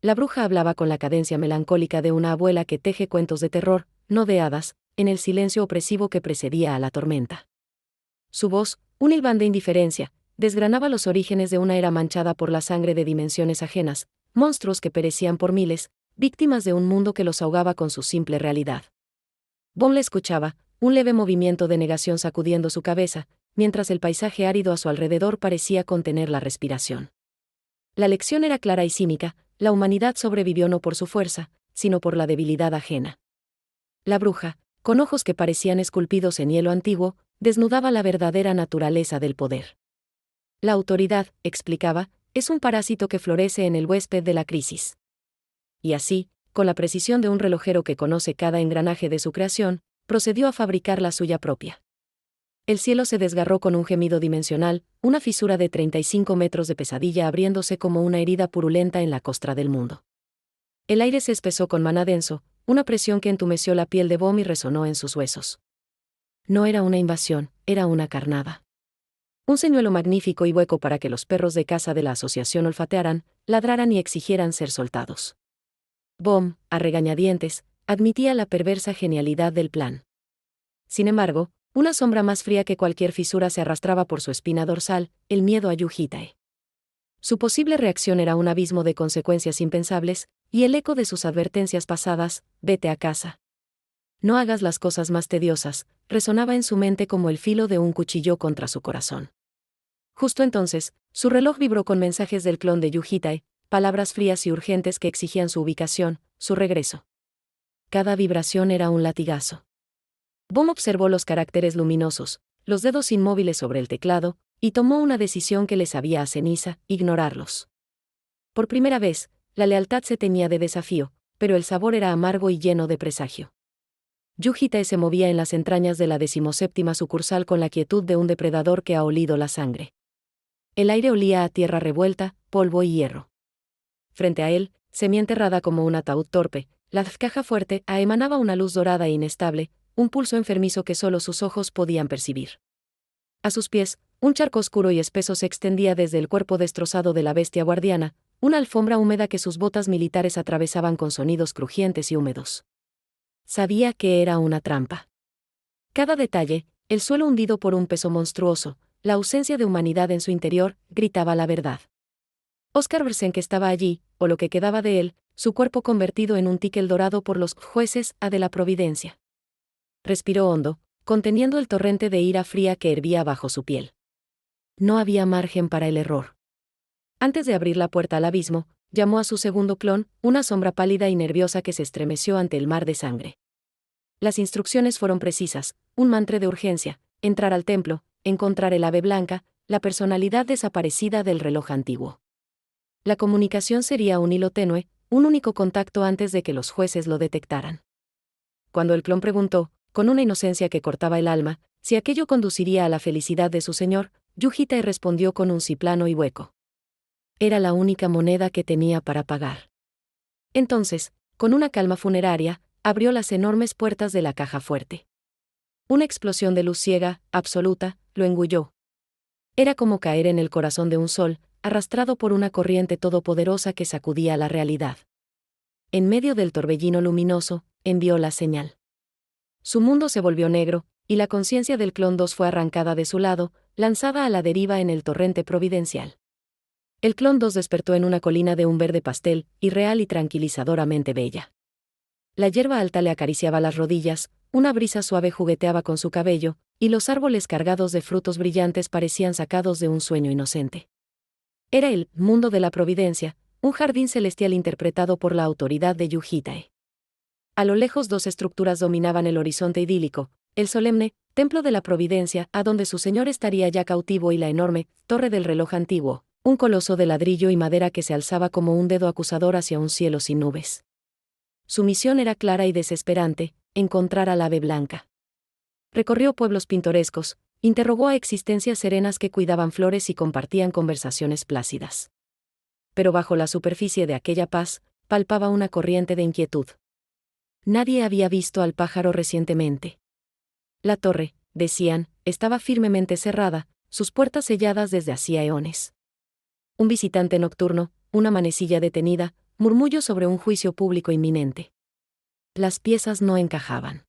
La bruja hablaba con la cadencia melancólica de una abuela que teje cuentos de terror, no de hadas, en el silencio opresivo que precedía a la tormenta. Su voz, un hilván de indiferencia, desgranaba los orígenes de una era manchada por la sangre de dimensiones ajenas, monstruos que perecían por miles, víctimas de un mundo que los ahogaba con su simple realidad. Bond le escuchaba, un leve movimiento de negación sacudiendo su cabeza, mientras el paisaje árido a su alrededor parecía contener la respiración. La lección era clara y cínica: la humanidad sobrevivió no por su fuerza, sino por la debilidad ajena. La bruja, con ojos que parecían esculpidos en hielo antiguo, desnudaba la verdadera naturaleza del poder. La autoridad, explicaba, es un parásito que florece en el huésped de la crisis. Y así, con la precisión de un relojero que conoce cada engranaje de su creación, procedió a fabricar la suya propia. El cielo se desgarró con un gemido dimensional, una fisura de 35 metros de pesadilla abriéndose como una herida purulenta en la costra del mundo. El aire se espesó con maná denso, una presión que entumeció la piel de Bond y resonó en sus huesos. No era una invasión, era una carnada. Un señuelo magnífico y hueco para que los perros de caza de la asociación olfatearan, ladraran y exigieran ser soltados. Bond, a regañadientes, admitía la perversa genialidad del plan. Sin embargo, una sombra más fría que cualquier fisura se arrastraba por su espina dorsal: el miedo a Yujitae. Su posible reacción era un abismo de consecuencias impensables, y el eco de sus advertencias pasadas: vete a casa. No hagas las cosas más tediosas, resonaba en su mente como el filo de un cuchillo contra su corazón. Justo entonces, su reloj vibró con mensajes del clon de Yujitae, palabras frías y urgentes que exigían su ubicación, su regreso. Cada vibración era un latigazo. Bond observó los caracteres luminosos, los dedos inmóviles sobre el teclado, y tomó una decisión que le sabía a ceniza: ignorarlos. Por primera vez, la lealtad se teñía de desafío, pero el sabor era amargo y lleno de presagio. Yujitae se movía en las entrañas de la 17ª sucursal con la quietud de un depredador que ha olido la sangre. El aire olía a tierra revuelta, polvo y hierro. Frente a él, semienterrada como un ataúd torpe, la caja fuerte emanaba una luz dorada e inestable, un pulso enfermizo que solo sus ojos podían percibir. A sus pies, un charco oscuro y espeso se extendía desde el cuerpo destrozado de la bestia guardiana, una alfombra húmeda que sus botas militares atravesaban con sonidos crujientes y húmedos. Sabía que era una trampa. Cada detalle, el suelo hundido por un peso monstruoso, la ausencia de humanidad en su interior, gritaba la verdad. Oscar Brsenk estaba allí, o lo que quedaba de él, su cuerpo convertido en un tíquel dorado por los jueces de la providencia. Respiró hondo, conteniendo el torrente de ira fría que hervía bajo su piel. No había margen para el error. Antes de abrir la puerta al abismo, llamó a su segundo clon, una sombra pálida y nerviosa que se estremeció ante el mar de sangre. Las instrucciones fueron precisas: un mantra de urgencia, entrar al templo, encontrar el ave blanca, la personalidad desaparecida del reloj antiguo. La comunicación sería un hilo tenue, un único contacto antes de que los jueces lo detectaran. Cuando el clon preguntó, con una inocencia que cortaba el alma, si aquello conduciría a la felicidad de su señor, Yujitae respondió con un sí plano y hueco. Era la única moneda que tenía para pagar. Entonces, con una calma funeraria, abrió las enormes puertas de la caja fuerte. Una explosión de luz ciega, absoluta, lo engulló. Era como caer en el corazón de un sol, arrastrado por una corriente todopoderosa que sacudía la realidad. En medio del torbellino luminoso, envió la señal. Su mundo se volvió negro, y la conciencia del clon 2 fue arrancada de su lado, lanzada a la deriva en el torrente providencial. El clon 2 despertó en una colina de un verde pastel, irreal y tranquilizadoramente bella. La hierba alta le acariciaba las rodillas, una brisa suave jugueteaba con su cabello, y los árboles cargados de frutos brillantes parecían sacados de un sueño inocente. Era el mundo de la providencia, un jardín celestial interpretado por la autoridad de Yujitae. A lo lejos 2 estructuras dominaban el horizonte idílico: el solemne templo de la providencia, a donde su señor estaría ya cautivo, y la enorme torre del reloj antiguo, un coloso de ladrillo y madera que se alzaba como un dedo acusador hacia un cielo sin nubes. Su misión era clara y desesperante: encontrar al ave blanca. Recorrió pueblos pintorescos, interrogó a existencias serenas que cuidaban flores y compartían conversaciones plácidas. Pero bajo la superficie de aquella paz, palpaba una corriente de inquietud. Nadie había visto al pájaro recientemente. La torre, decían, estaba firmemente cerrada, sus puertas selladas desde hacía eones. Un visitante nocturno, una manecilla detenida, murmullos sobre un juicio público inminente. Las piezas no encajaban.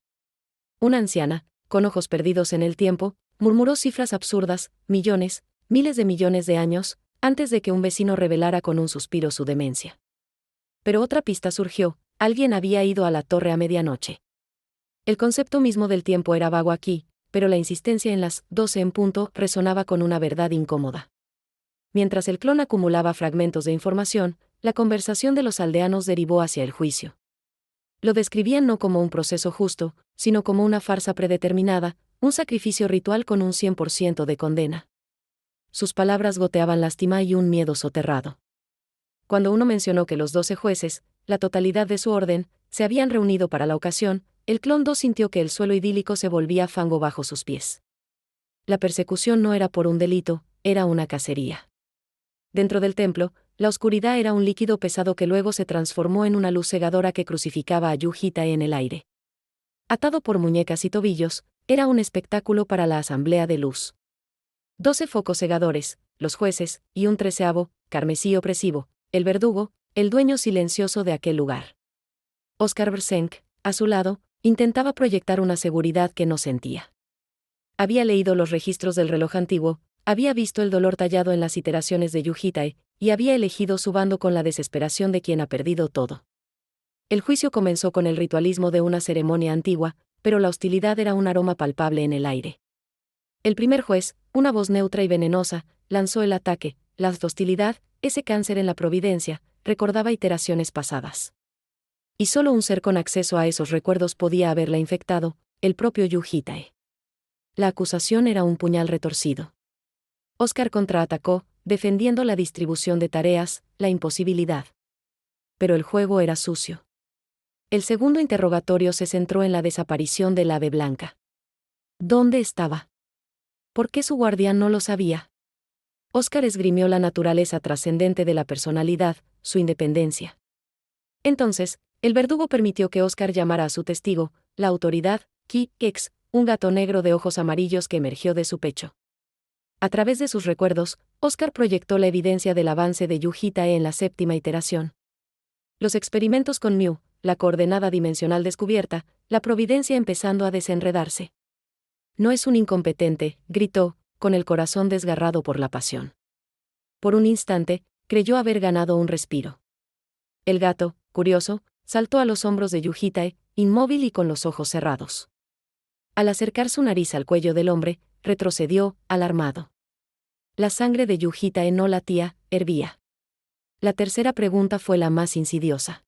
Una anciana, con ojos perdidos en el tiempo, murmuró cifras absurdas, millones, miles de millones de años, antes de que un vecino revelara con un suspiro su demencia. Pero otra pista surgió: alguien había ido a la torre a medianoche. El concepto mismo del tiempo era vago aquí, pero la insistencia en las 12 en punto resonaba con una verdad incómoda. Mientras el clon acumulaba fragmentos de información, la conversación de los aldeanos derivó hacia el juicio. Lo describían no como un proceso justo, sino como una farsa predeterminada, un sacrificio ritual con un 100% de condena. Sus palabras goteaban lástima y un miedo soterrado. Cuando uno mencionó que los 12 jueces, la totalidad de su orden, se habían reunido para la ocasión, el clon 2 sintió que el suelo idílico se volvía fango bajo sus pies. La persecución no era por un delito, era una cacería. Dentro del templo, la oscuridad era un líquido pesado que luego se transformó en una luz cegadora que crucificaba a Yujitae en el aire. Atado por muñecas y tobillos, era un espectáculo para la asamblea de luz. 12 focos cegadores, los jueces, y un 13avo, carmesí opresivo, el verdugo, el dueño silencioso de aquel lugar. Oscar Brsenk, a su lado, intentaba proyectar una seguridad que no sentía. Había leído los registros del reloj antiguo, había visto el dolor tallado en las iteraciones de Yujitae, y había elegido su bando con la desesperación de quien ha perdido todo. El juicio comenzó con el ritualismo de una ceremonia antigua, pero la hostilidad era un aroma palpable en el aire. El primer juez, una voz neutra y venenosa, lanzó el ataque. La hostilidad, ese cáncer en la providencia, recordaba iteraciones pasadas. Y solo un ser con acceso a esos recuerdos podía haberla infectado, el propio Yujitae. La acusación era un puñal retorcido. Oscar contraatacó, defendiendo la distribución de tareas, la imposibilidad. Pero el juego era sucio. El segundo interrogatorio se centró en la desaparición del ave blanca. ¿Dónde estaba? ¿Por qué su guardián no lo sabía? Oscar esgrimió la naturaleza trascendente de la personalidad, su independencia. Entonces, el verdugo permitió que Oscar llamara a su testigo, la autoridad, Ki-Ex, un gato negro de ojos amarillos que emergió de su pecho. A través de sus recuerdos, Oscar proyectó la evidencia del avance de Yujitae en la séptima iteración. Los experimentos con Mu, la coordenada dimensional descubierta, la providencia empezando a desenredarse. No es un incompetente, gritó, con el corazón desgarrado por la pasión. Por un instante, creyó haber ganado un respiro. El gato, curioso, saltó a los hombros de Yujitae, inmóvil y con los ojos cerrados. Al acercar su nariz al cuello del hombre, retrocedió, alarmado. La sangre de Yujitae no latía, hervía. La tercera pregunta fue la más insidiosa.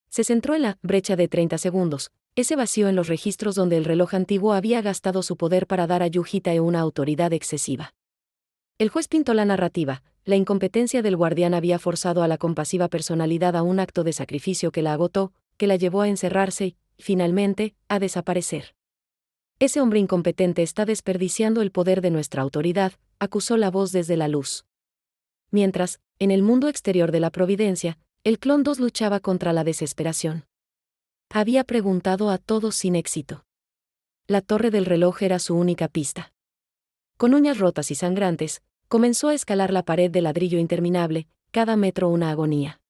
Se centró en la brecha de 30 segundos, ese vacío en los registros donde el reloj antiguo había gastado su poder para dar a Yujitae una autoridad excesiva. El juez pintó la narrativa: la incompetencia del guardián había forzado a la compasiva personalidad a un acto de sacrificio que la agotó, que la llevó a encerrarse y, finalmente, a desaparecer. Ese hombre incompetente está desperdiciando el poder de nuestra autoridad, acusó la voz desde la luz. Mientras, en el mundo exterior de la providencia, el clon 2 luchaba contra la desesperación. Había preguntado a todos sin éxito. La torre del reloj era su única pista. Con uñas rotas y sangrantes, comenzó a escalar la pared de ladrillo interminable, cada metro una agonía.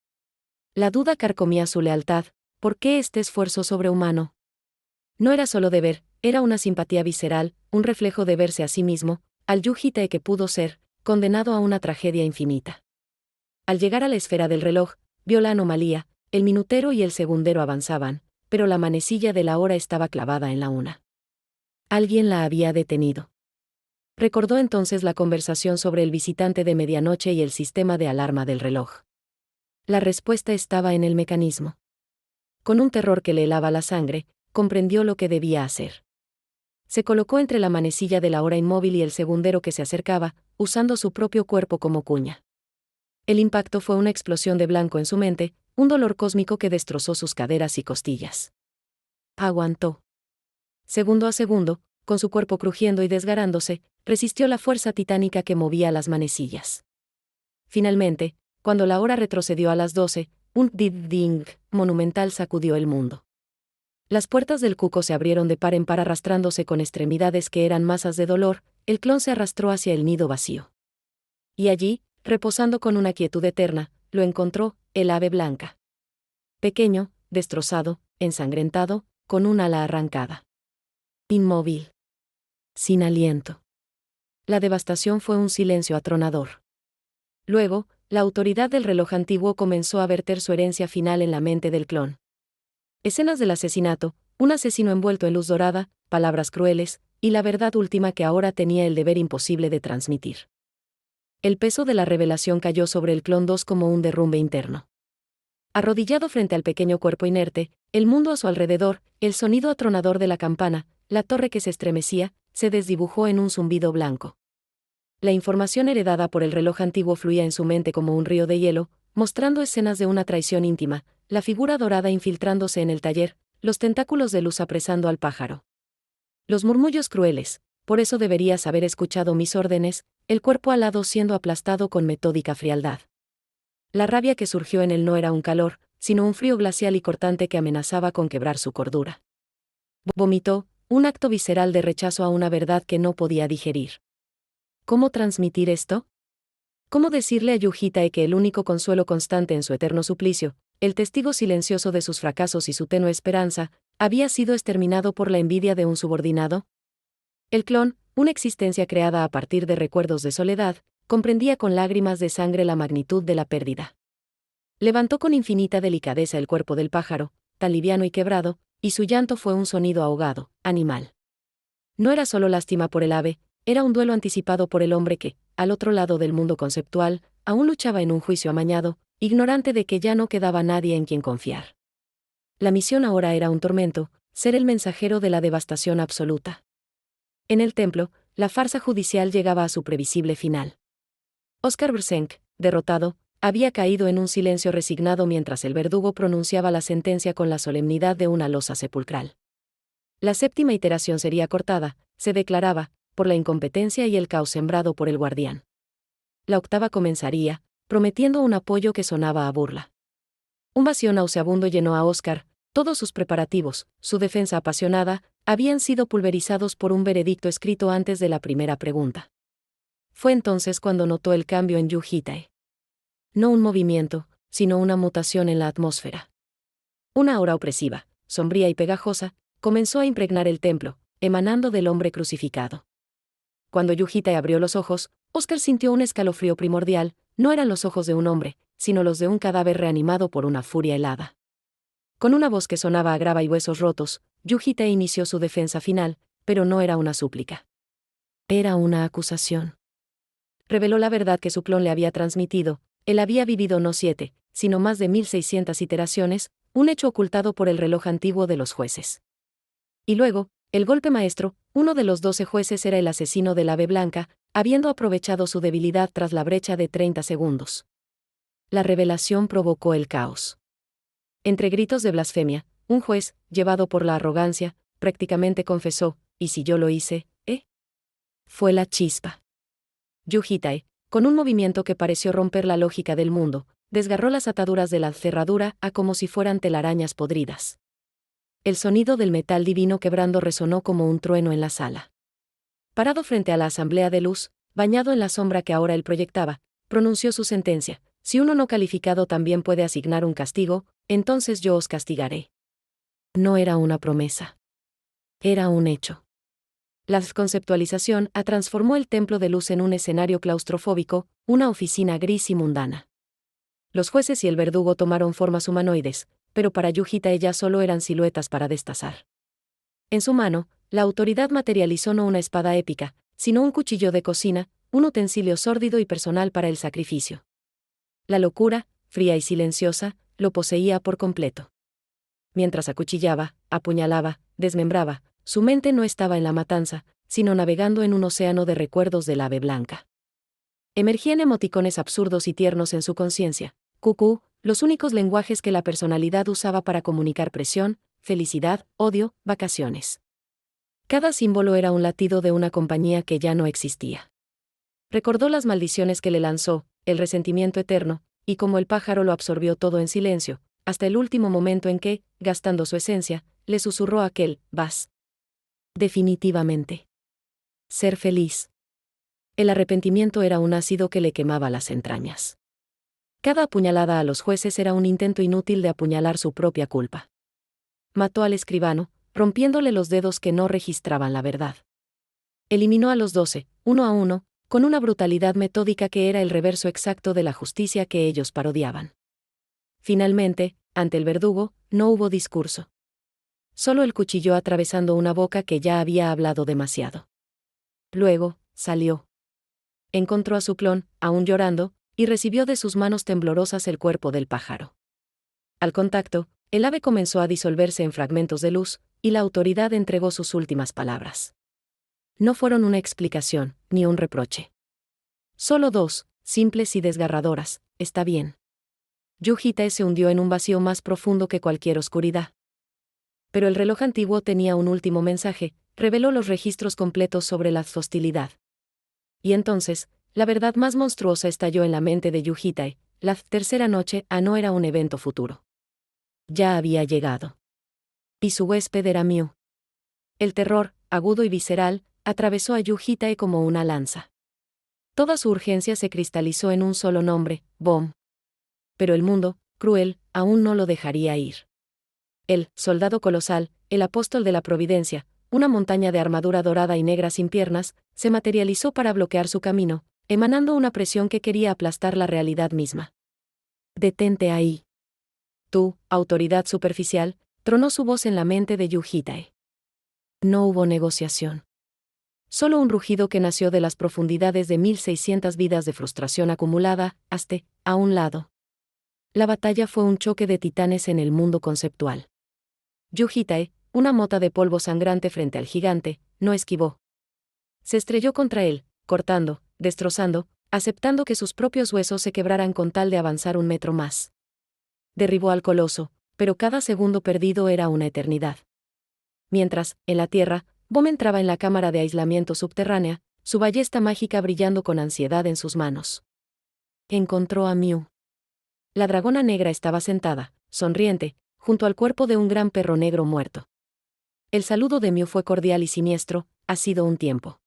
La duda carcomía su lealtad. ¿Por qué este esfuerzo sobrehumano? No era solo deber, era una simpatía visceral, un reflejo de verse a sí mismo, al Yujitae que pudo ser, condenado a una tragedia infinita. Al llegar a la esfera del reloj, vio la anomalía: el minutero y el segundero avanzaban, pero la manecilla de la hora estaba clavada en la una. Alguien la había detenido. Recordó entonces la conversación sobre el visitante de medianoche y el sistema de alarma del reloj. La respuesta estaba en el mecanismo. Con un terror que le helaba la sangre, comprendió lo que debía hacer. Se colocó entre la manecilla de la hora inmóvil y el segundero que se acercaba, usando su propio cuerpo como cuña. El impacto fue una explosión de blanco en su mente, un dolor cósmico que destrozó sus caderas y costillas. Aguantó. Segundo a segundo, con su cuerpo crujiendo y desgarándose, resistió la fuerza titánica que movía las manecillas. Finalmente, cuando la hora retrocedió a las 12, un ding monumental sacudió el mundo. Las puertas del cuco se abrieron de par en par arrastrándose con extremidades que eran masas de dolor. El clon se arrastró hacia el nido vacío. Y allí, reposando con una quietud eterna, lo encontró, el ave blanca. Pequeño, destrozado, ensangrentado, con un ala arrancada. Inmóvil. Sin aliento. La devastación fue un silencio atronador. Luego, la autoridad del reloj antiguo comenzó a verter su herencia final en la mente del clon. Escenas del asesinato, un asesino envuelto en luz dorada, palabras crueles, y la verdad última que ahora tenía el deber imposible de transmitir. El peso de la revelación cayó sobre el clon 2 como un derrumbe interno. Arrodillado frente al pequeño cuerpo inerte, el mundo a su alrededor, el sonido atronador de la campana, la torre que se estremecía, se desdibujó en un zumbido blanco. La información heredada por el reloj antiguo fluía en su mente como un río de hielo, mostrando escenas de una traición íntima, la figura dorada infiltrándose en el taller, los tentáculos de luz apresando al pájaro. Los murmullos crueles, por eso deberías haber escuchado mis órdenes, el cuerpo alado siendo aplastado con metódica frialdad. La rabia que surgió en él no era un calor, sino un frío glacial y cortante que amenazaba con quebrar su cordura. Vomitó, un acto visceral de rechazo a una verdad que no podía digerir. ¿Cómo transmitir esto? ¿Cómo decirle a Yujitae que el único consuelo constante en su eterno suplicio, el testigo silencioso de sus fracasos y su tenue esperanza, había sido exterminado por la envidia de un subordinado? El clon, una existencia creada a partir de recuerdos de soledad, comprendía con lágrimas de sangre la magnitud de la pérdida. Levantó con infinita delicadeza el cuerpo del pájaro, tan liviano y quebrado, y su llanto fue un sonido ahogado, animal. No era solo lástima por el ave, era un duelo anticipado por el hombre que, al otro lado del mundo conceptual, aún luchaba en un juicio amañado, ignorante de que ya no quedaba nadie en quien confiar. La misión ahora era un tormento, ser el mensajero de la devastación absoluta. En el templo, la farsa judicial llegaba a su previsible final. Oscar Brsenk, derrotado, había caído en un silencio resignado mientras el verdugo pronunciaba la sentencia con la solemnidad de una losa sepulcral. La séptima iteración sería cortada, se declaraba, por la incompetencia y el caos sembrado por el guardián. La octava comenzaría, prometiendo un apoyo que sonaba a burla. Un vacío nauseabundo llenó a Oscar, todos sus preparativos, su defensa apasionada, habían sido pulverizados por un veredicto escrito antes de la primera pregunta. Fue entonces cuando notó el cambio en Yujitae. No un movimiento, sino una mutación en la atmósfera. Una aura opresiva, sombría y pegajosa, comenzó a impregnar el templo, emanando del hombre crucificado. Cuando Yujitae abrió los ojos, Oscar sintió un escalofrío primordial, no eran los ojos de un hombre, sino los de un cadáver reanimado por una furia helada. Con una voz que sonaba a grava y huesos rotos, Yujitae inició su defensa final, pero no era una súplica. Era una acusación. Reveló la verdad que su clon le había transmitido. Él había vivido no 7, sino más de 1600 iteraciones, un hecho ocultado por el reloj antiguo de los jueces. Y luego, el golpe maestro, uno de los 12 jueces era el asesino del ave blanca, habiendo aprovechado su debilidad tras la brecha de 30 segundos. La revelación provocó el caos. Entre gritos de blasfemia, un juez, llevado por la arrogancia, prácticamente confesó, ¿y si yo lo hice, Fue la chispa. Yujitae, con un movimiento que pareció romper la lógica del mundo, desgarró las ataduras de la cerradura a como si fueran telarañas podridas. El sonido del metal divino quebrando resonó como un trueno en la sala. Parado frente a la asamblea de luz, bañado en la sombra que ahora él proyectaba, pronunció su sentencia: si uno no calificado también puede asignar un castigo, entonces yo os castigaré. No era una promesa. Era un hecho. La conceptualización transformó el templo de luz en un escenario claustrofóbico, una oficina gris y mundana. Los jueces y el verdugo tomaron formas humanoides, pero para Yujitae ya solo eran siluetas para destazar. En su mano, la autoridad materializó no una espada épica, sino un cuchillo de cocina, un utensilio sórdido y personal para el sacrificio. La locura, fría y silenciosa, lo poseía por completo. Mientras acuchillaba, apuñalaba, desmembraba, su mente no estaba en la matanza, sino navegando en un océano de recuerdos del ave blanca. Emergían emoticones absurdos y tiernos en su conciencia, cucú, los únicos lenguajes que la personalidad usaba para comunicar presión, felicidad, odio, vacaciones. Cada símbolo era un latido de una compañía que ya no existía. Recordó las maldiciones que le lanzó, el resentimiento eterno, y como el pájaro lo absorbió todo en silencio, hasta el último momento en que, gastando su esencia, le susurró aquel, vas. Definitivamente. Ser feliz. El arrepentimiento era un ácido que le quemaba las entrañas. Cada apuñalada a los jueces era un intento inútil de apuñalar su propia culpa. Mató al escribano, rompiéndole los dedos que no registraban la verdad. Eliminó a los 12, uno a uno, con una brutalidad metódica que era el reverso exacto de la justicia que ellos parodiaban. Finalmente, ante el verdugo, no hubo discurso. Solo el cuchillo atravesando una boca que ya había hablado demasiado. Luego, salió. Encontró a su clon, aún llorando, y recibió de sus manos temblorosas el cuerpo del pájaro. Al contacto, el ave comenzó a disolverse en fragmentos de luz, y la autoridad entregó sus últimas palabras. No fueron una explicación, ni un reproche. Solo dos, simples y desgarradoras: está bien. Yu Hitae se hundió en un vacío más profundo que cualquier oscuridad. Pero el reloj antiguo tenía un último mensaje, reveló los registros completos sobre la hostilidad. Y entonces, la verdad más monstruosa estalló en la mente de Yu Hitae: la tercera noche no era un evento futuro. Ya había llegado. Y su huésped era Miu. El terror, agudo y visceral, atravesó a Yu Hitae como una lanza. Toda su urgencia se cristalizó en un solo nombre: Bom. Pero el mundo, cruel, aún no lo dejaría ir. El soldado colosal, el apóstol de la providencia, una montaña de armadura dorada y negra sin piernas, se materializó para bloquear su camino, emanando una presión que quería aplastar la realidad misma. «Detente ahí. Tú, autoridad superficial», tronó su voz en la mente de Yu Hitae. No hubo negociación. Solo un rugido que nació de las profundidades de 1600 vidas de frustración acumulada, a un lado. La batalla fue un choque de titanes en el mundo conceptual. Yu Hitae, una mota de polvo sangrante frente al gigante, no esquivó. Se estrelló contra él, cortando, destrozando, aceptando que sus propios huesos se quebraran con tal de avanzar un metro más. Derribó al coloso, pero cada segundo perdido era una eternidad. Mientras, en la tierra, Bom entraba en la cámara de aislamiento subterránea, su ballesta mágica brillando con ansiedad en sus manos. Encontró a Miu. La dragona negra estaba sentada, sonriente, junto al cuerpo de un gran perro negro muerto. El saludo de Miu fue cordial y siniestro: «Ha sido un tiempo.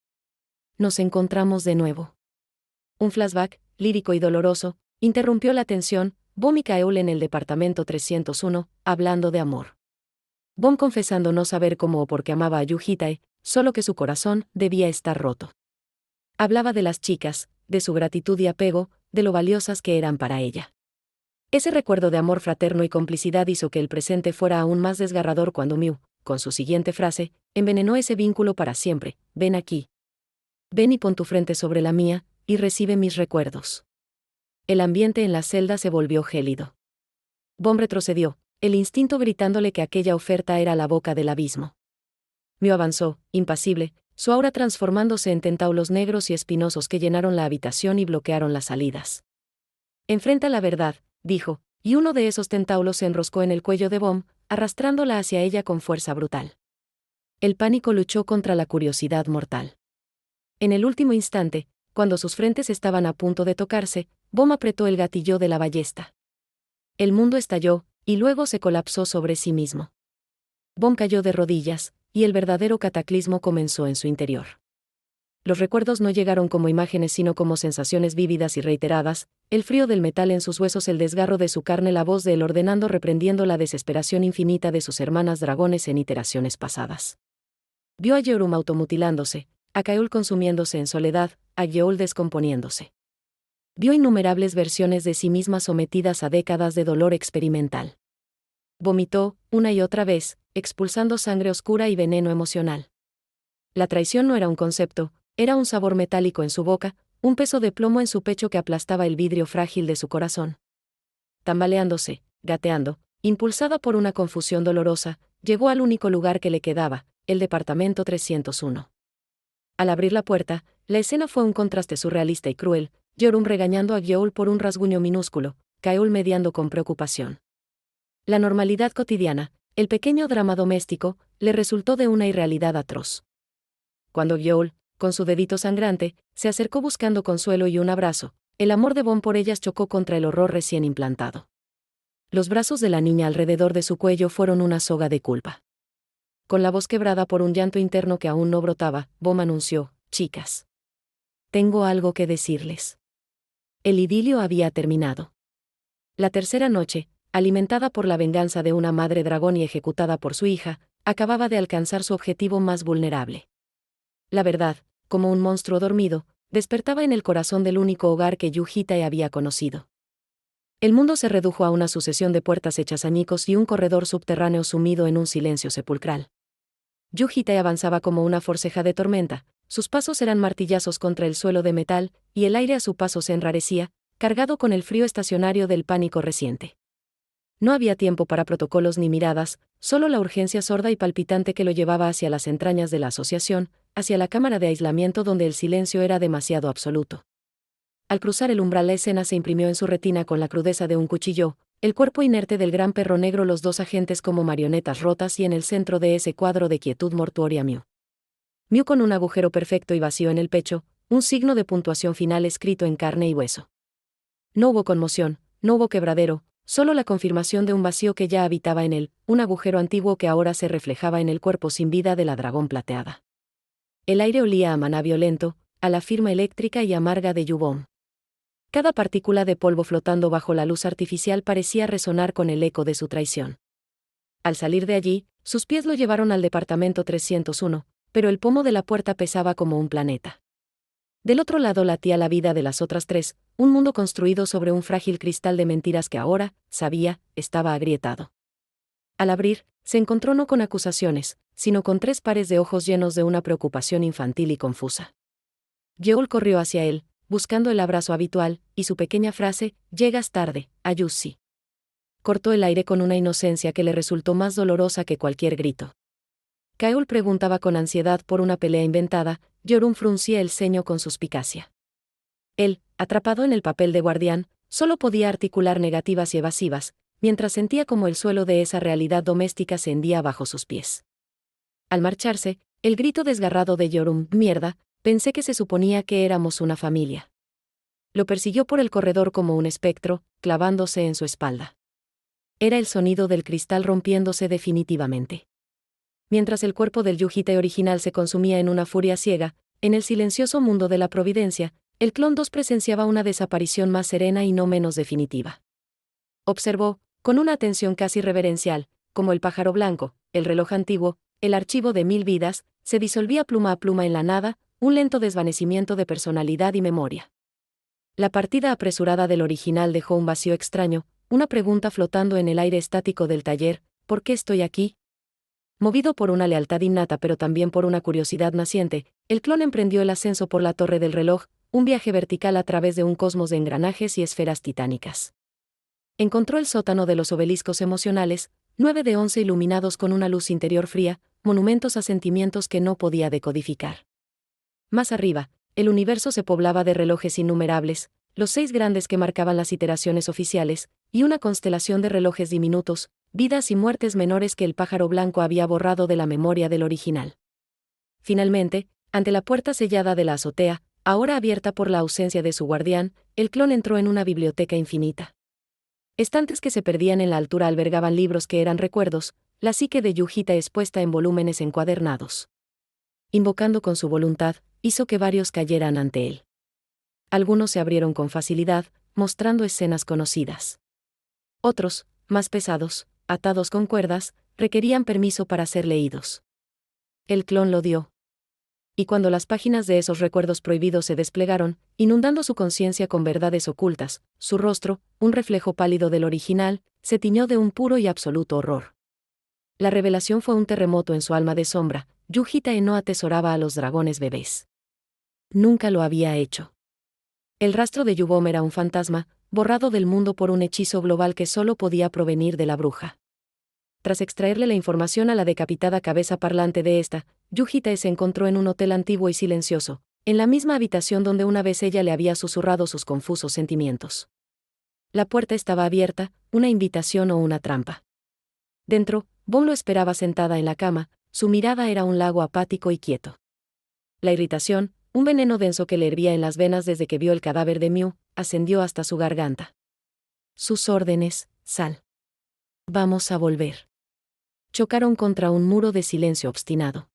Nos encontramos de nuevo». Un flashback, lírico y doloroso, interrumpió la tensión: Bom y Kaeul en el departamento 301, hablando de amor. Bom confesando no saber cómo o por qué amaba a Yu Hitae, solo que su corazón debía estar roto. Hablaba de las chicas, de su gratitud y apego, de lo valiosas que eran para ella. Ese recuerdo de amor fraterno y complicidad hizo que el presente fuera aún más desgarrador cuando Miu, con su siguiente frase, envenenó ese vínculo para siempre: «Ven aquí. Ven y pon tu frente sobre la mía, y recibe mis recuerdos». El ambiente en la celda se volvió gélido. Bom retrocedió, el instinto gritándole que aquella oferta era la boca del abismo. Miu avanzó, impasible, su aura transformándose en tentáculos negros y espinosos que llenaron la habitación y bloquearon las salidas. «Enfrenta la verdad», dijo, y uno de esos tentáculos se enroscó en el cuello de Bom, arrastrándola hacia ella con fuerza brutal. El pánico luchó contra la curiosidad mortal. En el último instante, cuando sus frentes estaban a punto de tocarse, Bom apretó el gatillo de la ballesta. El mundo estalló, y luego se colapsó sobre sí mismo. Bom cayó de rodillas, y el verdadero cataclismo comenzó en su interior. Los recuerdos no llegaron como imágenes sino como sensaciones vívidas y reiteradas: el frío del metal en sus huesos, el desgarro de su carne, la voz de él ordenando, reprendiendo la desesperación infinita de sus hermanas dragones en iteraciones pasadas. Vio a Yorum automutilándose, a Kaeul consumiéndose en soledad, a Yeol descomponiéndose. Vio innumerables versiones de sí misma sometidas a décadas de dolor experimental. Vomitó, una y otra vez, expulsando sangre oscura y veneno emocional. La traición no era un concepto, era un sabor metálico en su boca, un peso de plomo en su pecho que aplastaba el vidrio frágil de su corazón. Tambaleándose, gateando, impulsada por una confusión dolorosa, llegó al único lugar que le quedaba, el departamento 301. Al abrir la puerta, la escena fue un contraste surrealista y cruel: Yorum regañando a Yeol por un rasguño minúsculo, Kaeul mediando con preocupación. La normalidad cotidiana, el pequeño drama doméstico, le resultó de una irrealidad atroz. Cuando Yeol, con su dedito sangrante, se acercó buscando consuelo y un abrazo, el amor de Bom por ellas chocó contra el horror recién implantado. Los brazos de la niña alrededor de su cuello fueron una soga de culpa. Con la voz quebrada por un llanto interno que aún no brotaba, Bom anunció: «Chicas. Tengo algo que decirles». El idilio había terminado. La tercera noche, alimentada por la venganza de una madre dragón y ejecutada por su hija, acababa de alcanzar su objetivo más vulnerable. La verdad, como un monstruo dormido, despertaba en el corazón del único hogar que Yu Hitae había conocido. El mundo se redujo a una sucesión de puertas hechas añicos y un corredor subterráneo sumido en un silencio sepulcral. Yu Hitae avanzaba como una forceja de tormenta, sus pasos eran martillazos contra el suelo de metal, y el aire a su paso se enrarecía, cargado con el frío estacionario del pánico reciente. No había tiempo para protocolos ni miradas, solo la urgencia sorda y palpitante que lo llevaba hacia las entrañas de la asociación, hacia la cámara de aislamiento donde el silencio era demasiado absoluto. Al cruzar el umbral la escena se imprimió en su retina con la crudeza de un cuchillo, el cuerpo inerte del gran perro negro, los dos agentes como marionetas rotas y en el centro de ese cuadro de quietud mortuoria Mew. Mew con un agujero perfecto y vacío en el pecho, un signo de puntuación final escrito en carne y hueso. No hubo conmoción, no hubo quebradero, solo la confirmación de un vacío que ya habitaba en él, un agujero antiguo que ahora se reflejaba en el cuerpo sin vida de la dragón plateada. El aire olía a maná violento, a la firma eléctrica y amarga de Yubom. Cada partícula de polvo flotando bajo la luz artificial parecía resonar con el eco de su traición. Al salir de allí, sus pies lo llevaron al departamento 301, pero el pomo de la puerta pesaba como un planeta. Del otro lado latía la vida de las otras tres, un mundo construido sobre un frágil cristal de mentiras que ahora, sabía, estaba agrietado. Al abrir, se encontró no con acusaciones, sino con tres pares de ojos llenos de una preocupación infantil y confusa. Yeol corrió hacia él, buscando el abrazo habitual, y su pequeña frase, «Llegas tarde, Ayushi». Cortó el aire con una inocencia que le resultó más dolorosa que cualquier grito. Kaeul preguntaba con ansiedad por una pelea inventada, Yorum fruncía el ceño con suspicacia. Él, atrapado en el papel de guardián, solo podía articular negativas y evasivas, mientras sentía como el suelo de esa realidad doméstica se hendía bajo sus pies. Al marcharse, el grito desgarrado de Yorum, «Mierda», pensé que se suponía que éramos una familia. Lo persiguió por el corredor como un espectro, clavándose en su espalda. Era el sonido del cristal rompiéndose definitivamente. Mientras el cuerpo del Yu Hitae original se consumía en una furia ciega, en el silencioso mundo de la Providencia, el Clon 2 presenciaba una desaparición más serena y no menos definitiva. Observó, con una atención casi reverencial, como el pájaro blanco, el reloj antiguo, el archivo de 1000 vidas, se disolvía pluma a pluma en la nada, un lento desvanecimiento de personalidad y memoria. La partida apresurada del original dejó un vacío extraño, una pregunta flotando en el aire estático del taller: ¿por qué estoy aquí? Movido por una lealtad innata pero también por una curiosidad naciente, el clon emprendió el ascenso por la torre del reloj, un viaje vertical a través de un cosmos de engranajes y esferas titánicas. Encontró el sótano de los obeliscos emocionales, 9 de 11 iluminados con una luz interior fría, monumentos a sentimientos que no podía decodificar. Más arriba, el universo se poblaba de relojes innumerables, los 6 grandes que marcaban las iteraciones oficiales, y una constelación de relojes diminutos, vidas y muertes menores que el pájaro blanco había borrado de la memoria del original. Finalmente, ante la puerta sellada de la azotea, ahora abierta por la ausencia de su guardián, el clon entró en una biblioteca infinita. Estantes que se perdían en la altura albergaban libros que eran recuerdos, la psique de Yu Hitae expuesta en volúmenes encuadernados. Invocando con su voluntad, hizo que varios cayeran ante él. Algunos se abrieron con facilidad, mostrando escenas conocidas. Otros, más pesados, atados con cuerdas, requerían permiso para ser leídos. El clon lo dio. Y cuando las páginas de esos recuerdos prohibidos se desplegaron, inundando su conciencia con verdades ocultas, su rostro, un reflejo pálido del original, se tiñó de un puro y absoluto horror. La revelación fue un terremoto en su alma de sombra. Yu Hitae no atesoraba a los dragones bebés. Nunca lo había hecho. El rastro de Yubom era un fantasma, borrado del mundo por un hechizo global que solo podía provenir de la bruja. Tras extraerle la información a la decapitada cabeza parlante de esta, Yu Hitae se encontró en un hotel antiguo y silencioso, en la misma habitación donde una vez ella le había susurrado sus confusos sentimientos. La puerta estaba abierta, una invitación o una trampa. Dentro, Bon lo esperaba sentada en la cama, su mirada era un lago apático y quieto. La irritación, un veneno denso que le hervía en las venas desde que vio el cadáver de Mew, ascendió hasta su garganta. Sus órdenes, Sal. Vamos a volver. Chocaron contra un muro de silencio obstinado.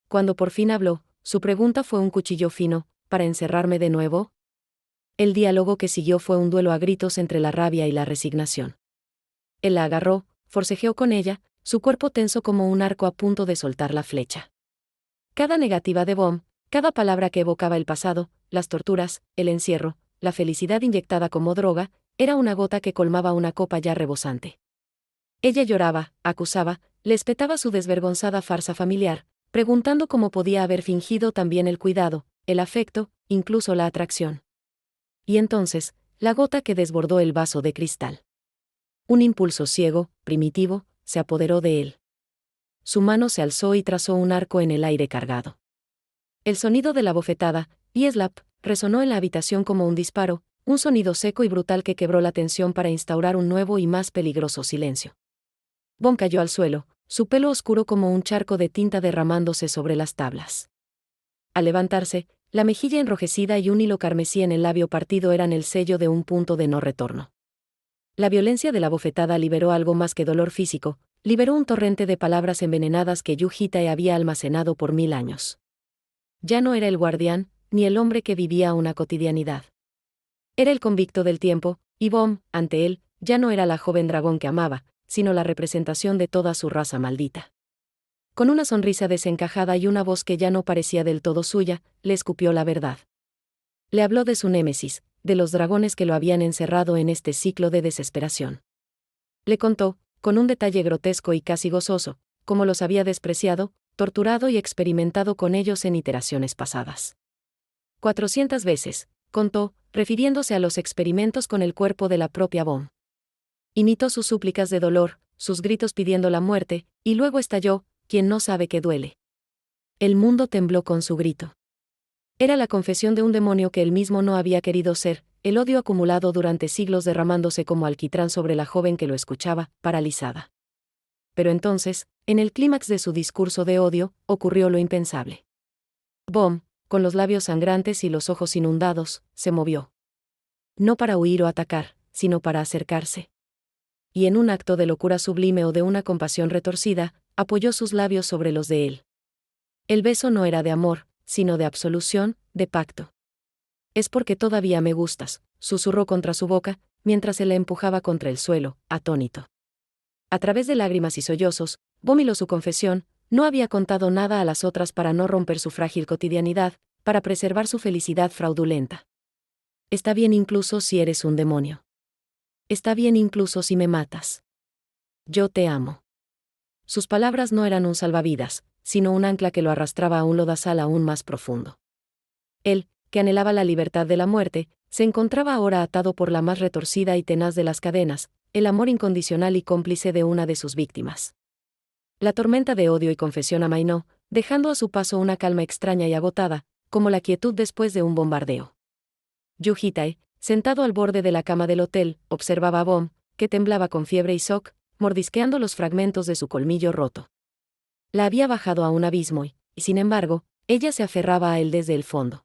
Cuando por fin habló, su pregunta fue un cuchillo fino: ¿para encerrarme de nuevo? El diálogo que siguió fue un duelo a gritos entre la rabia y la resignación. Él la agarró, forcejeó con ella, su cuerpo tenso como un arco a punto de soltar la flecha. Cada negativa de Bohm, cada palabra que evocaba el pasado, las torturas, el encierro, la felicidad inyectada como droga, era una gota que colmaba una copa ya rebosante. Ella lloraba, acusaba, le espetaba su desvergonzada farsa familiar, preguntando cómo podía haber fingido también el cuidado, el afecto, incluso la atracción. Y entonces, la gota que desbordó el vaso de cristal. Un impulso ciego, primitivo, se apoderó de él. Su mano se alzó y trazó un arco en el aire cargado. El sonido de la bofetada, y slap, resonó en la habitación como un disparo, un sonido seco y brutal que quebró la tensión para instaurar un nuevo y más peligroso silencio. Bohm cayó al suelo, su pelo oscuro como un charco de tinta derramándose sobre las tablas. Al levantarse, la mejilla enrojecida y un hilo carmesí en el labio partido eran el sello de un punto de no retorno. La violencia de la bofetada liberó algo más que dolor físico, liberó un torrente de palabras envenenadas que Yu Hitae había almacenado por 1000 años. Ya no era el guardián, ni el hombre que vivía una cotidianidad. Era el convicto del tiempo, y Bohm, ante él, ya no era la joven dragón que amaba, sino la representación de toda su raza maldita. Con una sonrisa desencajada y una voz que ya no parecía del todo suya, le escupió la verdad. Le habló de su némesis, de los dragones que lo habían encerrado en este ciclo de desesperación. Le contó, con un detalle grotesco y casi gozoso, cómo los había despreciado, torturado y experimentado con ellos en iteraciones pasadas. 400 veces, contó, refiriéndose a los experimentos con el cuerpo de la propia Bohm. Imitó sus súplicas de dolor, sus gritos pidiendo la muerte, y luego estalló, quien no sabe que duele. El mundo tembló con su grito. Era la confesión de un demonio que él mismo no había querido ser, el odio acumulado durante siglos derramándose como alquitrán sobre la joven que lo escuchaba, paralizada. Pero entonces, en el clímax de su discurso de odio, ocurrió lo impensable. Bohm, con los labios sangrantes y los ojos inundados, se movió. No para huir o atacar, sino para acercarse. Y en un acto de locura sublime o de una compasión retorcida, apoyó sus labios sobre los de él. El beso no era de amor, sino de absolución, de pacto. Es porque todavía me gustas, susurró contra su boca, mientras se le empujaba contra el suelo, atónito. A través de lágrimas y sollozos, Bohm hiló su confesión, no había contado nada a las otras para no romper su frágil cotidianidad, para preservar su felicidad fraudulenta. Está bien incluso si eres un demonio. Está bien incluso si me matas. Yo te amo. Sus palabras no eran un salvavidas, sino un ancla que lo arrastraba a un lodazal aún más profundo. Él, que anhelaba la libertad de la muerte, se encontraba ahora atado por la más retorcida y tenaz de las cadenas, el amor incondicional y cómplice de una de sus víctimas. La tormenta de odio y confesión amainó, dejando a su paso una calma extraña y agotada, como la quietud después de un bombardeo. Yu Hitae, sentado al borde de la cama del hotel, observaba a Bohm, que temblaba con fiebre y shock, mordisqueando los fragmentos de su colmillo roto. La había bajado a un abismo y, sin embargo, ella se aferraba a él desde el fondo.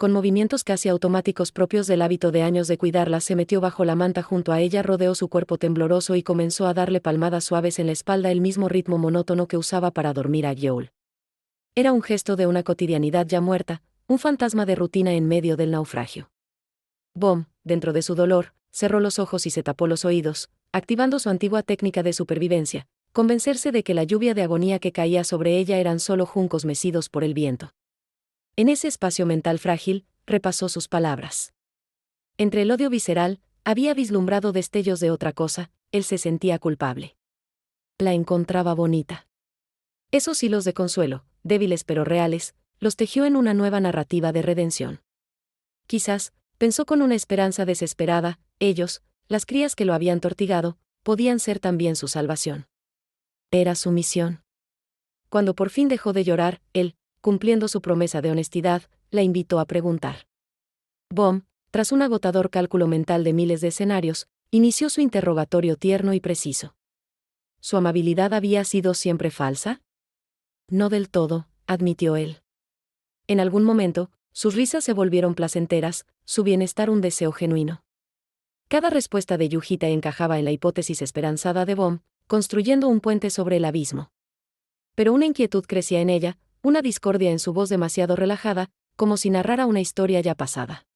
Con movimientos casi automáticos propios del hábito de años de cuidarla, se metió bajo la manta junto a ella, rodeó su cuerpo tembloroso y comenzó a darle palmadas suaves en la espalda, el mismo ritmo monótono que usaba para dormir a Gyoul. Era un gesto de una cotidianidad ya muerta, un fantasma de rutina en medio del naufragio. Bohm, dentro de su dolor, cerró los ojos y se tapó los oídos, activando su antigua técnica de supervivencia, convencerse de que la lluvia de agonía que caía sobre ella eran solo juncos mecidos por el viento. En ese espacio mental frágil, repasó sus palabras. Entre el odio visceral, había vislumbrado destellos de otra cosa, él se sentía culpable. La encontraba bonita. Esos hilos de consuelo, débiles pero reales, los tejió en una nueva narrativa de redención. Quizás, pensó con una esperanza desesperada, ellos, las crías que lo habían tortigado, podían ser también su salvación. Era su misión. Cuando por fin dejó de llorar, él, cumpliendo su promesa de honestidad, la invitó a preguntar. Bohm, tras un agotador cálculo mental de miles de escenarios, inició su interrogatorio tierno y preciso. ¿Su amabilidad había sido siempre falsa? No del todo, admitió él. En algún momento, sus risas se volvieron placenteras, su bienestar un deseo genuino. Cada respuesta de Yu Hitae encajaba en la hipótesis esperanzada de Bohm, construyendo un puente sobre el abismo. Pero una inquietud crecía en ella, una discordia en su voz demasiado relajada, como si narrara una historia ya pasada.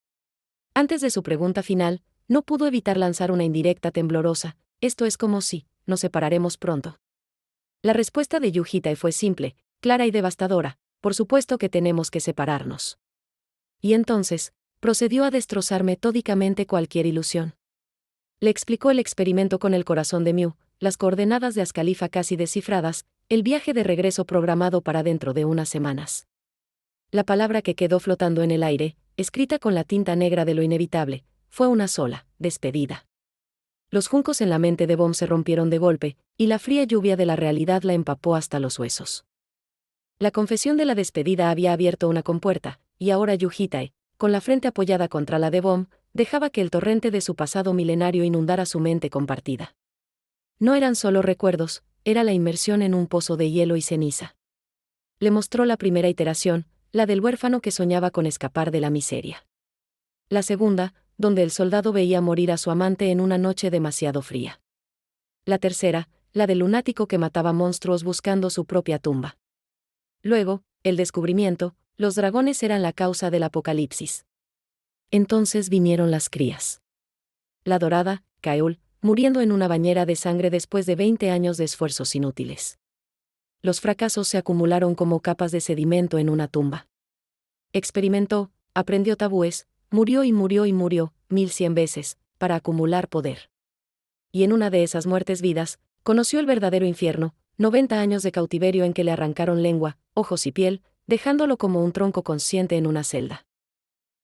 Antes de su pregunta final, no pudo evitar lanzar una indirecta temblorosa: «Esto es como si nos separaremos pronto». La respuesta de Yu Hitae fue simple, clara y devastadora: «Por supuesto que tenemos que separarnos». Y entonces, procedió a destrozar metódicamente cualquier ilusión. Le explicó el experimento con el corazón de Miu, las coordenadas de Ascalifa casi descifradas, el viaje de regreso programado para dentro de unas semanas. La palabra que quedó flotando en el aire, escrita con la tinta negra de lo inevitable, fue una sola: despedida. Los juncos en la mente de Bom se rompieron de golpe, y la fría lluvia de la realidad la empapó hasta los huesos. La confesión de la despedida había abierto una compuerta, y ahora Yu Hitae, con la frente apoyada contra la de Bom, dejaba que el torrente de su pasado milenario inundara su mente compartida. No eran solo recuerdos, era la inmersión en un pozo de hielo y ceniza. Le mostró la primera iteración, la del huérfano que soñaba con escapar de la miseria. La segunda, donde el soldado veía morir a su amante en una noche demasiado fría. La tercera, la del lunático que mataba monstruos buscando su propia tumba. Luego, el descubrimiento: los dragones eran la causa del apocalipsis. Entonces vinieron las crías. La dorada, Kaeul, muriendo en una bañera de sangre después de 20 años de esfuerzos inútiles. Los fracasos se acumularon como capas de sedimento en una tumba. Experimentó, aprendió tabúes, murió y murió y murió, 1100 veces, para acumular poder. Y en una de esas muertes vidas, conoció el verdadero infierno: 90 años de cautiverio en que le arrancaron lengua, ojos y piel, dejándolo como un tronco consciente en una celda.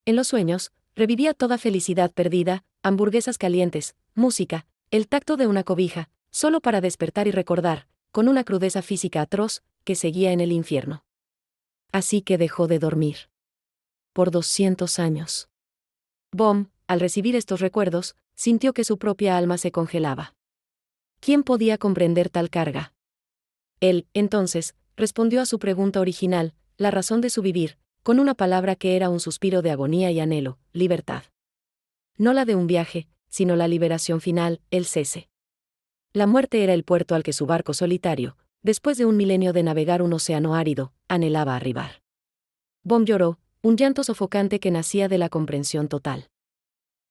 En los sueños, revivía toda felicidad perdida: hamburguesas calientes, música, el tacto de una cobija, solo para despertar y recordar, con una crudeza física atroz, que seguía en el infierno. Así que dejó de dormir. Por 200 años. Bom, al recibir estos recuerdos, sintió que su propia alma se congelaba. ¿Quién podía comprender tal carga? Él, entonces, respondió a su pregunta original, la razón de su vivir, con una palabra que era un suspiro de agonía y anhelo: libertad. No la de un viaje, sino la liberación final, el cese. La muerte era el puerto al que su barco solitario, después de un milenio de navegar un océano árido, anhelaba arribar. Bom lloró, un llanto sofocante que nacía de la comprensión total.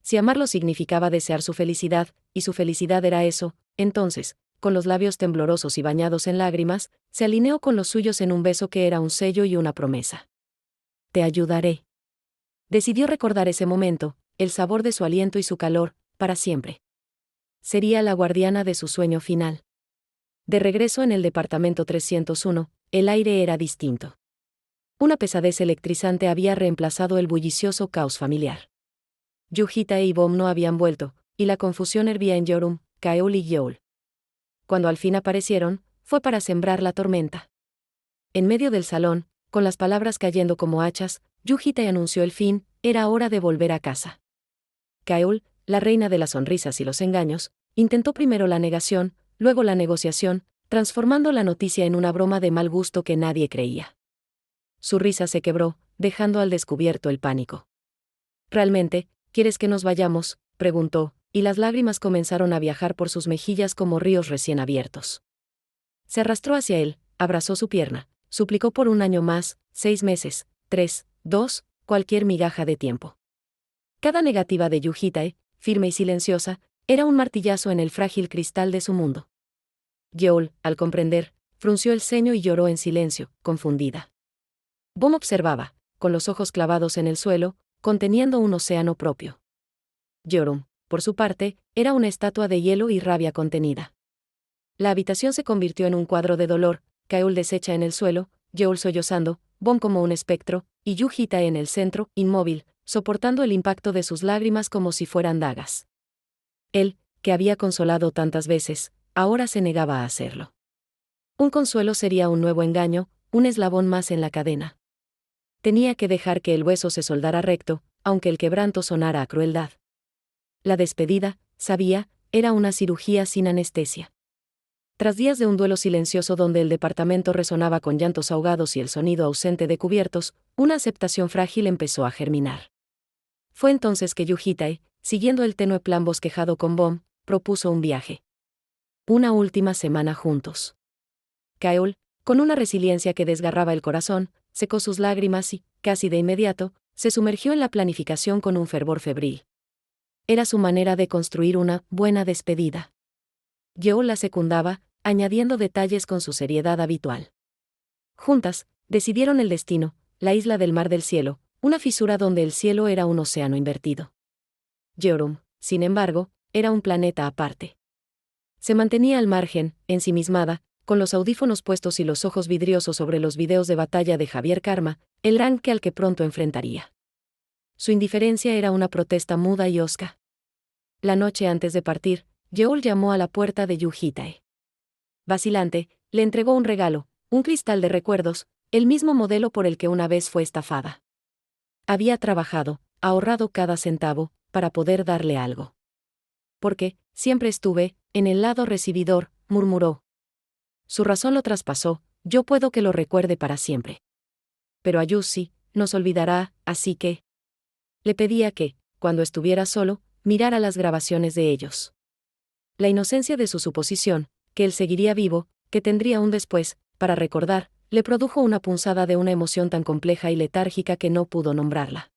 Si amarlo significaba desear su felicidad, y su felicidad era eso, entonces, con los labios temblorosos y bañados en lágrimas, se alineó con los suyos en un beso que era un sello y una promesa. «Te ayudaré». Decidió recordar ese momento, el sabor de su aliento y su calor, para siempre. Sería la guardiana de su sueño final. De regreso en el departamento 301, el aire era distinto. Una pesadez electrizante había reemplazado el bullicioso caos familiar. Yu Hitae y Bom no habían vuelto, y la confusión hervía en Yorum, Kaeul y Yeol. Cuando al fin aparecieron, fue para sembrar la tormenta. En medio del salón, con las palabras cayendo como hachas, Yu Hitae anunció el fin: era hora de volver a casa. Kaeul, la reina de las sonrisas y los engaños, intentó primero la negación, luego la negociación, transformando la noticia en una broma de mal gusto que nadie creía. Su risa se quebró, dejando al descubierto el pánico. «¿Realmente quieres que nos vayamos?», preguntó, y las lágrimas comenzaron a viajar por sus mejillas como ríos recién abiertos. Se arrastró hacia él, abrazó su pierna, suplicó por un año más, 6 meses, 3, 2, cualquier migaja de tiempo. Cada negativa de Yu Hitae, firme y silenciosa, era un martillazo en el frágil cristal de su mundo. Yeol, al comprender, frunció el ceño y lloró en silencio, confundida. Bom observaba, con los ojos clavados en el suelo, conteniendo un océano propio. Yorum, por su parte, era una estatua de hielo y rabia contenida. La habitación se convirtió en un cuadro de dolor: Kaeul deshecha en el suelo, Yeol sollozando, Bom como un espectro, y Yu Hitae en el centro, inmóvil, soportando el impacto de sus lágrimas como si fueran dagas. Él, que había consolado tantas veces, ahora se negaba a hacerlo. Un consuelo sería un nuevo engaño, un eslabón más en la cadena. Tenía que dejar que el hueso se soldara recto, aunque el quebranto sonara a crueldad. La despedida, sabía, era una cirugía sin anestesia. Tras días de un duelo silencioso donde el departamento resonaba con llantos ahogados y el sonido ausente de cubiertos, una aceptación frágil empezó a germinar. Fue entonces que Yu Hitae, siguiendo el tenue plan bosquejado con Bom, propuso un viaje. Una última semana juntos. Kaeul, con una resiliencia que desgarraba el corazón, secó sus lágrimas y, casi de inmediato, Se sumergió en la planificación con un fervor febril. Era su manera de construir una buena despedida. Yeol la secundaba, añadiendo detalles con su seriedad habitual. Juntas, decidieron el destino, la isla del Mar del Cielo, una fisura donde el cielo era un océano invertido. Yeorum, sin embargo, era un planeta aparte. Se mantenía al margen, ensimismada, con los audífonos puestos y los ojos vidriosos sobre los videos de batalla de Javier Karma, el ranque al que pronto enfrentaría. Su indiferencia era una protesta muda y hosca. La noche antes de partir, Yeol llamó a la puerta de Yu Hitae. Vacilante, le entregó un regalo, un cristal de recuerdos, el mismo modelo por el que una vez fue estafada. Había trabajado, ahorrado cada centavo, para poder darle algo. Porque, siempre estuve, en el lado recibidor, murmuró. Su razón lo traspasó, yo puedo que lo recuerde para siempre. Pero a Yu sí, nos olvidará, así que... Le pedía que, cuando estuviera solo, mirara las grabaciones de ellos. La inocencia de su suposición, que él seguiría vivo, que tendría un después, para recordar, le produjo una punzada de una emoción tan compleja y letárgica que no pudo nombrarla.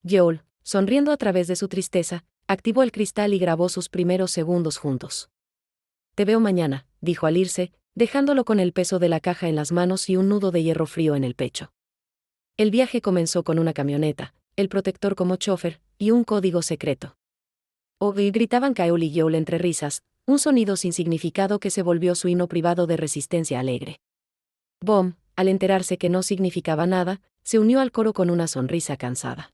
Yeol, sonriendo a través de su tristeza, activó el cristal y grabó sus primeros segundos juntos. Te veo mañana, dijo al irse, dejándolo con el peso de la caja en las manos y un nudo de hierro frío en el pecho. El viaje comenzó con una camioneta, el protector como chofer, y un código secreto. Y gritaban Kaeul y Yeol entre risas, un sonido sin significado que se volvió su himno privado de resistencia alegre. Bom, al enterarse que no significaba nada, se unió al coro con una sonrisa cansada.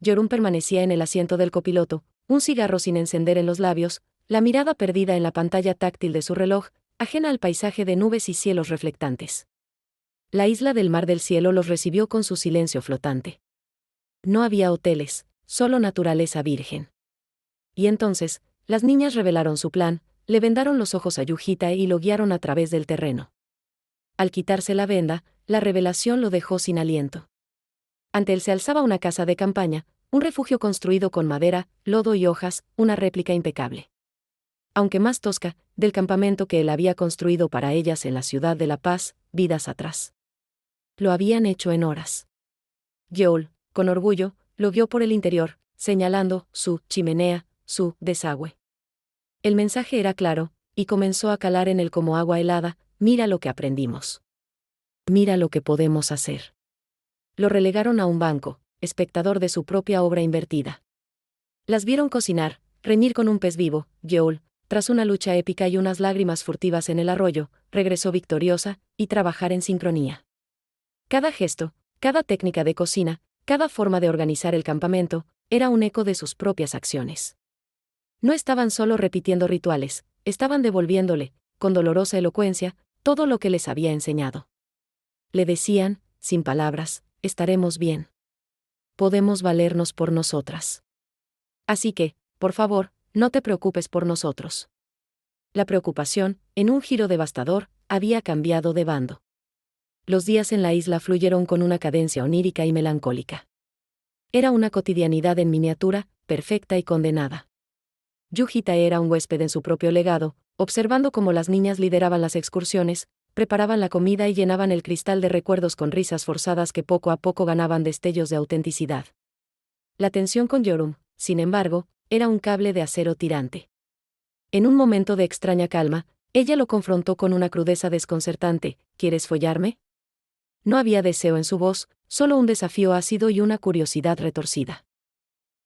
Yorum permanecía en el asiento del copiloto, un cigarro sin encender en los labios, la mirada perdida en la pantalla táctil de su reloj, ajena al paisaje de nubes y cielos reflectantes. La isla del Mar del Cielo los recibió con su silencio flotante. No había hoteles, solo naturaleza virgen. Y entonces, las niñas revelaron su plan, le vendaron los ojos a Yu Hitae y lo guiaron a través del terreno. Al quitarse la venda, la revelación lo dejó sin aliento. Ante él se alzaba una casa de campaña, un refugio construido con madera, lodo y hojas, una réplica impecable. Aunque más tosca, del campamento que él había construido para ellas en la ciudad de La Paz, vidas atrás. Lo habían hecho en horas. Yeol, con orgullo, lo guió por el interior, señalando su chimenea, su desagüe. El mensaje era claro, y comenzó a calar en él como agua helada: mira lo que aprendimos. Mira lo que podemos hacer. Lo relegaron a un banco, espectador de su propia obra invertida. Las vieron cocinar, reñir con un pez vivo. Yeol, tras una lucha épica y unas lágrimas furtivas en el arroyo, regresó victoriosa, y trabajar en sincronía. Cada gesto, cada técnica de cocina, cada forma de organizar el campamento, era un eco de sus propias acciones. No estaban solo repitiendo rituales, estaban devolviéndole, con dolorosa elocuencia, todo lo que les había enseñado. Le decían, sin palabras, estaremos bien. Podemos valernos por nosotras. Así que, por favor, no te preocupes por nosotros. La preocupación, en un giro devastador, había cambiado de bando. Los días en la isla fluyeron con una cadencia onírica y melancólica. Era una cotidianidad en miniatura, perfecta y condenada. Yu Hitae era un huésped en su propio legado, observando cómo las niñas lideraban las excursiones, preparaban la comida y llenaban el cristal de recuerdos con risas forzadas que poco a poco ganaban destellos de autenticidad. La tensión con Yorum, sin embargo, era un cable de acero tirante. En un momento de extraña calma, ella lo confrontó con una crudeza desconcertante: ¿quieres follarme? No había deseo en su voz, solo un desafío ácido y una curiosidad retorcida.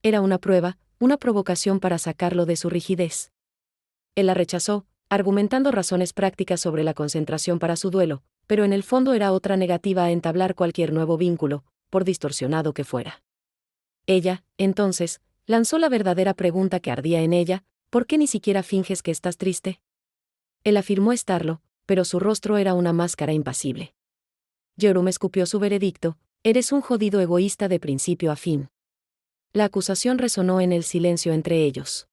Era una prueba, una provocación para sacarlo de su rigidez. Él la rechazó, argumentando razones prácticas sobre la concentración para su duelo, pero en el fondo era otra negativa a entablar cualquier nuevo vínculo, por distorsionado que fuera. Ella, entonces, lanzó la verdadera pregunta que ardía en ella: ¿por qué ni siquiera finges que estás triste? Él afirmó estarlo, pero su rostro era una máscara impasible. Yorum escupió su veredicto: eres un jodido egoísta de principio a fin. La acusación resonó en el silencio entre ellos.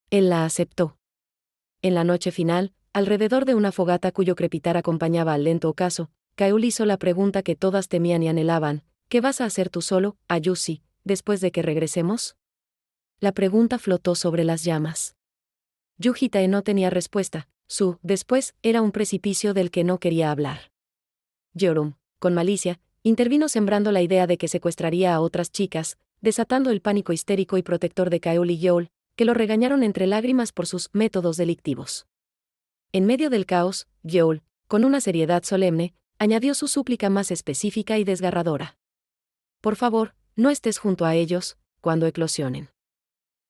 Él la aceptó. En la noche final, alrededor de una fogata cuyo crepitar acompañaba al lento ocaso, Kaeul hizo la pregunta que todas temían y anhelaban: ¿qué vas a hacer tú solo, Ayushi, después de que regresemos? La pregunta flotó sobre las llamas. Yu Hitae no tenía respuesta, su después era un precipicio del que no quería hablar. Yorum, con malicia, Intervino sembrando la idea de que secuestraría a otras chicas, desatando el pánico histérico y protector de Kaol y Yeol, que lo regañaron entre lágrimas por sus métodos delictivos. En medio del caos, Yeol, con una seriedad solemne, añadió su súplica más específica y desgarradora. Por favor, no estés junto a ellos, cuando eclosionen.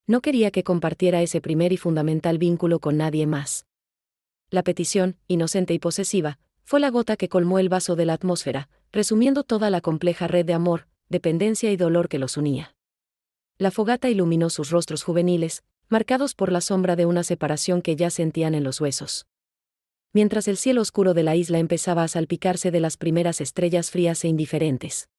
No quería que compartiera ese primer y fundamental vínculo con nadie más. La petición, inocente y posesiva, fue la gota que colmó el vaso de la atmósfera, resumiendo toda la compleja red de amor, dependencia y dolor que los unía. La fogata iluminó sus rostros juveniles, marcados por la sombra de una separación que ya sentían en los huesos. Mientras el cielo oscuro de la isla empezaba a salpicarse de las primeras estrellas frías e indiferentes.